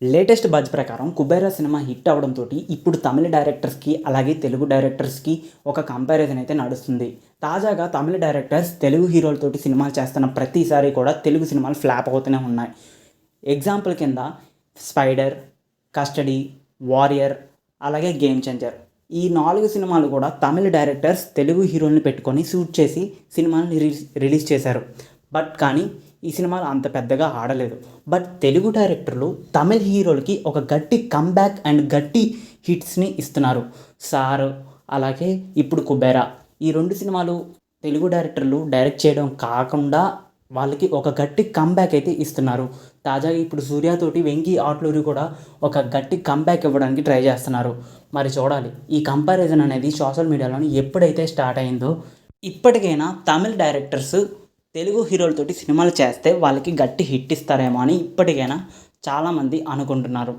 Latest buzz ప్రకారం 'Kubera' cinema hit అవ్వడంతో ఇప్పుడు తమిళ డైరెక్టర్స్కి అలాగే తెలుగు డైరెక్టర్స్కి ఒక కంపారిజన్ అయితే నడుస్తుంది. తాజాగా తమిళ డైరెక్టర్స్ తెలుగు హీరోలతోటి సినిమాలు చేస్తున్న ప్రతిసారి కూడా తెలుగు సినిమాలు ఫ్లాప్ అవుతూనే ఉన్నాయి. ఎగ్జాంపుల్ కింద 'స్పైడర్', 'కస్టడీ', 'వారియర్' అలాగే 'గేమ్ చేంజర్' ఈ 4 సినిమాలు కూడా తమిళ డైరెక్టర్స్ తెలుగు హీరోల్ని పెట్టుకొని షూట్ చేసి సినిమాని రిలీజ్ చేశారు. కానీ ఈ సినిమాలు అంత పెద్దగా ఆడలేదు. బట్ తెలుగు డైరెక్టర్లు తమిళ హీరోలకి ఒక గట్టి కమ్‌బ్యాక్ అండ్ గట్టి హిట్స్‌ని ఇస్తున్నారు. 'సార్' అలాగే ఇప్పుడు 'కుబేరా' ఈ 2 సినిమాలు తెలుగు డైరెక్టర్లు డైరెక్ట్ చేయడం కాకుండా వాళ్ళకి ఒక గట్టి కమ్‌బ్యాక్ అయితే ఇస్తున్నారు. తాజాగా ఇప్పుడు 'సూర్య' తోటి 'వెంకీ ఆట్లూరి' కూడా ఒక గట్టి కమ్‌బ్యాక్ ఇవ్వడానికి ట్రై చేస్తున్నారు. మరి చూడాలి ఈ కంపారిజన్ అనేది సోషల్ మీడియాలోని ఎప్పుడైతే స్టార్ట్ అయిందో ఇప్పటికైనా తమిళ డైరెక్టర్స్ తెలుగు హీరోలతోటి సినిమాలు చేస్తే వాళ్ళకి గట్టి హిట్ ఇస్తారేమో అని ఇప్పటికైనా చాలామంది అనుకుంటున్నారు.